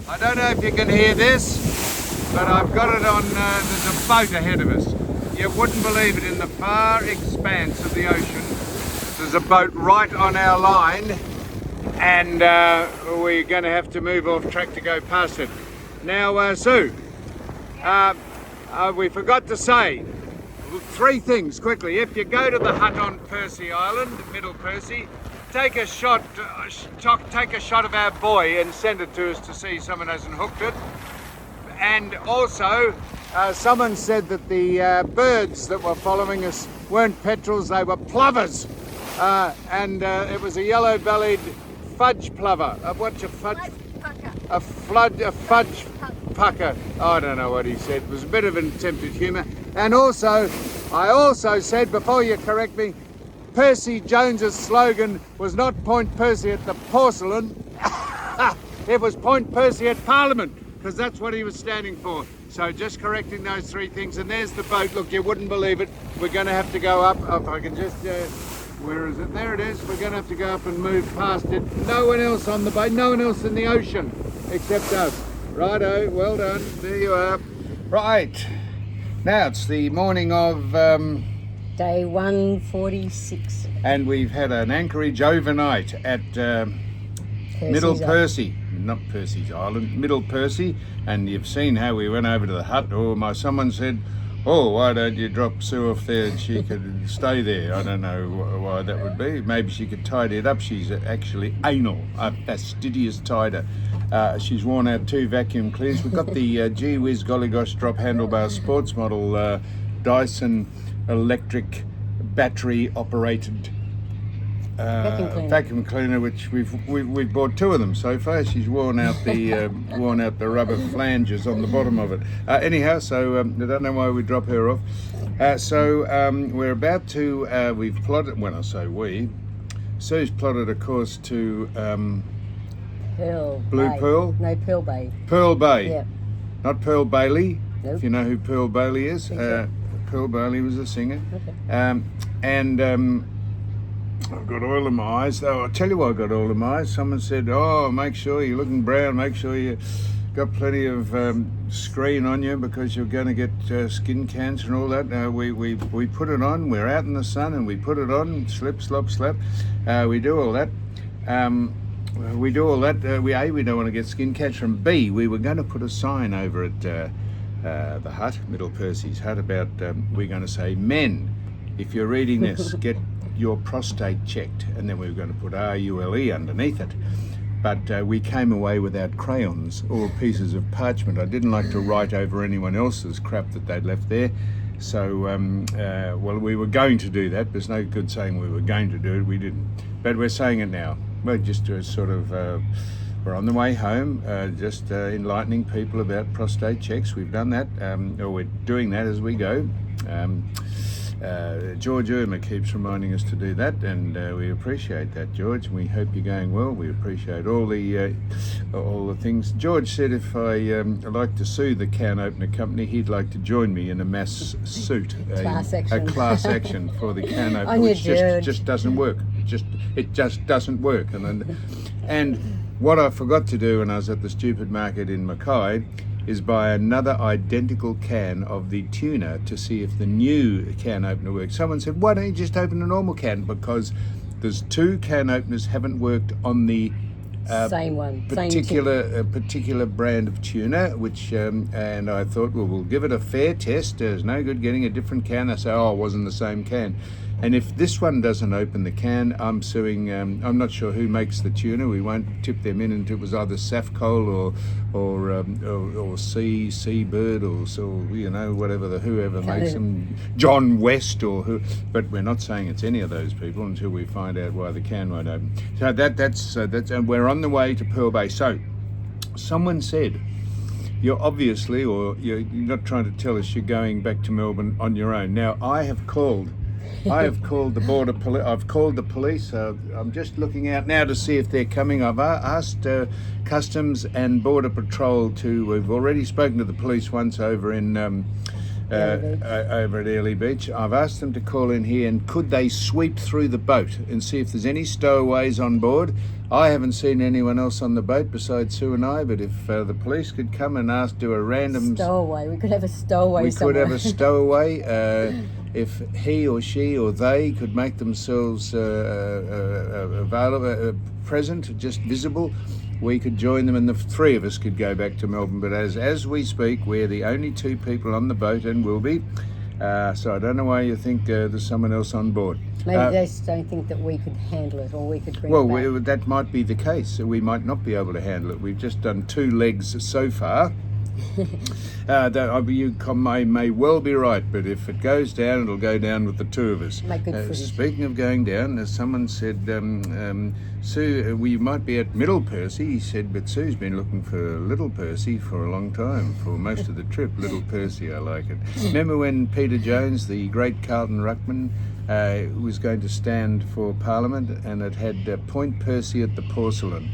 I don't know if you can hear this, but I've got it on, there's a boat ahead of us. You wouldn't believe it, in the far expanse of the ocean, there's a boat right on our line, and we're going to have to move off track to go past it. Now, Sue, we forgot to say three things quickly. If you go to the hut on Percy Island, Middle Percy, take a shot of our buoy and send it to us to see someone hasn't hooked it. And also, someone said that the birds that were following us weren't petrels, they were plovers. And it was a yellow-bellied fudge plover. What's a fudge? A fudge pucker. I don't know what he said. It was a bit of an attempted humour. And also, I also said, before you correct me, Percy Jones's slogan was not Point Percy at the porcelain, it was Point Percy at Parliament, because that's what he was standing for. So just correcting those three things. And there's the boat. Look, you wouldn't believe it. We're going to have to go up. If I can just, where is it? There it is. We're going to have to go up and move past it. No one else on the boat, no one else in the ocean except us. Righto, well done. There you are. Right. Now it's the morning of Day 146. and we've had an anchorage overnight at Middle Percy, not Percy's Island, Middle Percy, and you've seen how we went over to the hut. Someone said, oh, why don't you drop Sue off there and she could stay there? I don't know why that would be. Maybe she could tidy it up. She's actually anal, a fastidious tider. She's worn out 2 vacuum cleaners. We've got the Gee Whiz Golly Gosh Drop Handlebar Sports Model Dyson electric battery operated vacuum cleaner, which we've bought 2 of them so far. She's worn out the rubber flanges on the bottom of it. Anyhow, so I don't know why we drop her off. We're about to we've plotted. When I say we, Sue's plotted a course to Pearl Blue Bay. Pearl? No, Pearl Bay. Pearl Bay. Yeah. Not Pearl Bailey. Nope. If you know who Pearl Bailey is. So. Pearl Bailey was a singer. Okay. I've got oil in my eyes. Oh, I'll tell you why I got oil in my eyes. Someone said, oh, make sure you're looking brown, make sure you got plenty of screen on you because you're going to get skin cancer and all that. We put it on, we're out in the sun and we put it on, slip, slop, slap. We do all that. We don't want to get skin cancer, and B, we were going to put a sign over at the hut, Middle Percy's hut, about we're going to say, men, if you're reading this, get your prostate checked, and then we were going to put RULE underneath it. But we came away without crayons or pieces of parchment. I didn't like to write over anyone else's crap that they'd left there. So, well, we were going to do that. There's no good saying we were going to do it. We didn't. But we're saying it now. We're just sort of, we're on the way home, just enlightening people about prostate checks. We've done that, or we're doing that as we go. George Irma keeps reminding us to do that, and we appreciate that, George. We hope you're going well. We appreciate all the things. George said if I like to sue the can opener company, he'd like to join me in a mass suit, a class action for the can opener, which just doesn't work. It just doesn't work. And what I forgot to do when I was at the stupid market in Mackay is buy another identical can of the tuna to see if the new can opener works. Someone said, why don't you just open a normal can? Because there's 2 can openers haven't worked on the same one, particular brand of tuna, which and I thought, well, we'll give it a fair test. There's no good getting a different can. I say, oh, it wasn't the same can. And if this one doesn't open the can, I'm suing. I'm not sure who makes the tuna. We won't tip them in until it was either Safcol or Seabird or you know, whoever makes them, John West or who. But we're not saying it's any of those people until we find out why the can won't open. So that's and we're on the way to Pearl Bay. So someone said, you're obviously, or you're not trying to tell us you're going back to Melbourne on your own. Now I have called the border police. I've called the police. I'm just looking out now to see if they're coming. I've asked Customs and Border Patrol to. We've already spoken to the police once over in Early Beach. over at Early Beach. I've asked them to call in here and could they sweep through the boat and see if there's any stowaways on board. I haven't seen anyone else on the boat besides Sue and I, but if the police could come and do a random... Stowaway. We could have a stowaway somewhere. We could have a stowaway. If he or she or they could make themselves available, present, just visible, we could join them and the three of us could go back to Melbourne. But as we speak, we're the only two people on the boat and will be. So I don't know why you think there's someone else on board. Maybe they just don't think that we could handle it or we could bring it back. That might be the case. We might not be able to handle it. We've just done 2 legs so far. You may well be right, but if it goes down, it'll go down with the 2 of us. Make good footage. Speaking of going down, as someone said, Sue, we might be at Middle Percy. He said, but Sue's been looking for Little Percy for a long time, for most of the trip. Little Percy, I like it. Remember when Peter Jones, the great Carlton ruckman, was going to stand for Parliament, and it had Point Percy at the porcelain.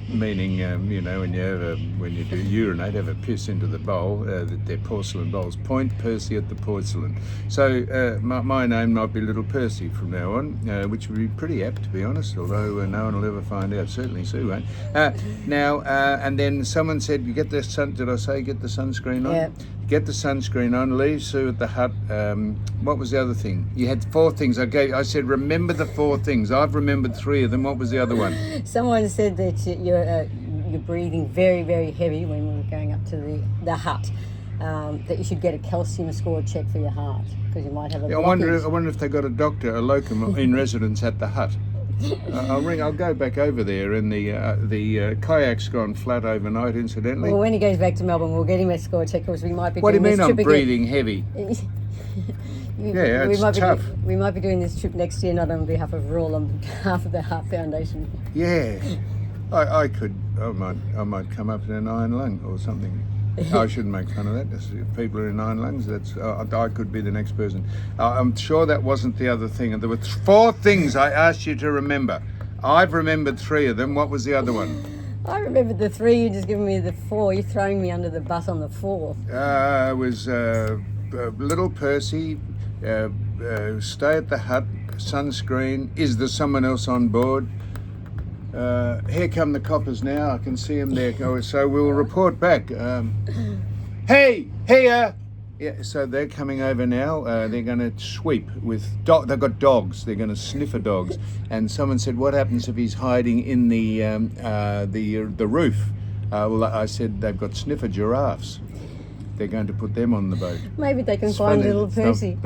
Meaning, when you do urinate, have a piss into the bowl, they're porcelain bowls. Point Percy at the porcelain. So my name might be Little Percy from now on, which would be pretty apt, to be honest, although no one will ever find out. Certainly Sue won't. And then someone said, you get the sun, did I say get the sunscreen on? Yeah. Get the sunscreen on, leave Sue at the hut. What was the other thing? You had 4 things. I said, remember the 4 things. I've remembered 3 of them. What was the other one? Someone said that you're breathing very, very heavy when we were going up to the hut. That you should get a calcium score check for your heart because you might have a blockage. I wonder if they got a doctor, a locum in residence at the hut. I'll go back over there, and the kayak's gone flat overnight, incidentally. Well, when he goes back to Melbourne, we'll get him a score check because we might be. What do you doing mean this I'm trip breathing heavy? It's tough. We might be doing this trip next year, not on behalf of Rural, on behalf of the Heart Foundation. Yeah, I might come up in an iron lung or something. I shouldn't make fun of that. If people are in iron lungs, I could be the next person. I'm sure that wasn't the other thing. And there were 4 things I asked you to remember. I've remembered 3 of them. What was the other one? I remembered the 3. You just giving me the 4. You're throwing me under the bus on the 4th. It was Little Percy, stay at the hut, sunscreen. Is there someone else on board? Here come the coppers now. I can see them there. So we'll report back. Hey, here! Yeah, so they're coming over now. They're going to sweep with they've got dogs. They're going to sniffer dogs. And someone said, "What happens if he's hiding in the roof?" Well, I said they've got sniffer giraffes. They're going to put them on the boat. Maybe they can find Little Percy.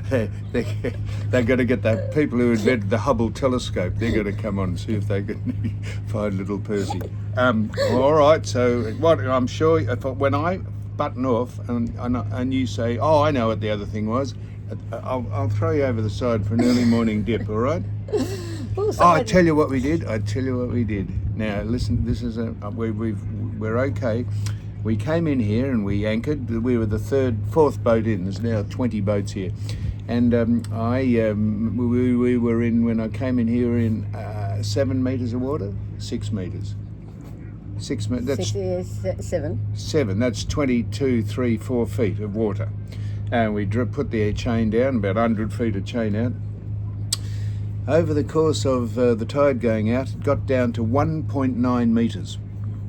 They're going to get the people who invented the Hubble telescope. They're going to come on and see if they can find Little Percy. All right. So what I'm sure when I button off and you say, "Oh, I know what the other thing was," I'll throw you over the side for an early morning dip. All right. I tell you what we did. Now listen. This is we're okay. We came in here and we anchored. We were the 4th boat in. There's now 20 boats here, and we were in when I came in here in 7 meters of water, 6 meters. 6 meters. That's 7. 7. That's 22, 3, 4 feet of water, and we put the chain down, about 100 feet of chain out. Over the course of the tide going out, it got down to 1.9 meters.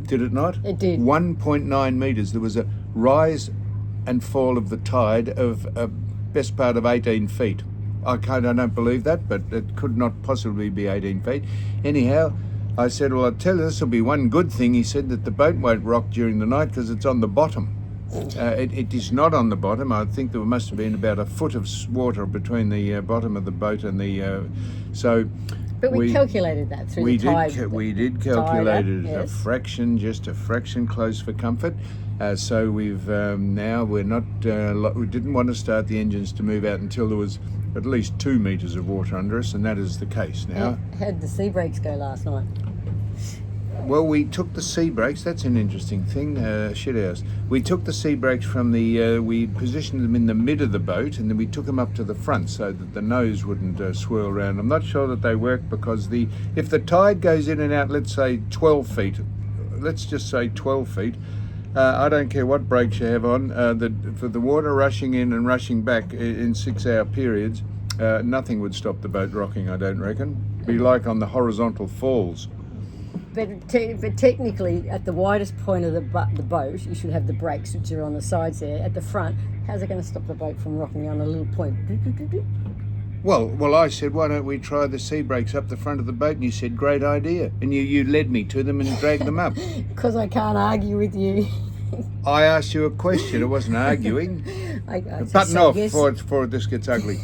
Did it not? It did. 1.9 metres. There was a rise and fall of the tide of best part of 18 feet. I don't believe that, but it could not possibly be 18 feet. Anyhow, I said, well, I'll tell you, this will be one good thing. He said that the boat won't rock during the night because it's on the bottom. It is not on the bottom. I think there must have been about a foot of water between the bottom of the boat and the... But we calculated that through the tide. We did calculate it, yes. just a fraction close for comfort. So we've now we didn't want to start the engines to move out until there was at least 2 meters of water under us, and that is the case now. How did the sea brakes go last night? Well, we took the sea brakes. That's an interesting thing. Shithouse. We took the sea brakes from we positioned them in the mid of the boat, and then we took them up to the front so that the nose wouldn't swirl around. I'm not sure that they work because if the tide goes in and out, let's say 12 feet, let's just say 12 feet, I don't care what brakes you have on. For the water rushing in and rushing back in 6-hour periods, nothing would stop the boat rocking, I don't reckon. Be like on the horizontal falls. But technically, at the widest point of the boat, you should have the brakes, which are on the sides there. At the front, how's it going to stop the boat from rocking on a little point? Well, I said, why don't we try the sea brakes up the front of the boat? And you said, great idea. And you led me to them and dragged them up. Because I can't argue with you. I asked you a question. It wasn't arguing. I Button off yes. before this gets ugly.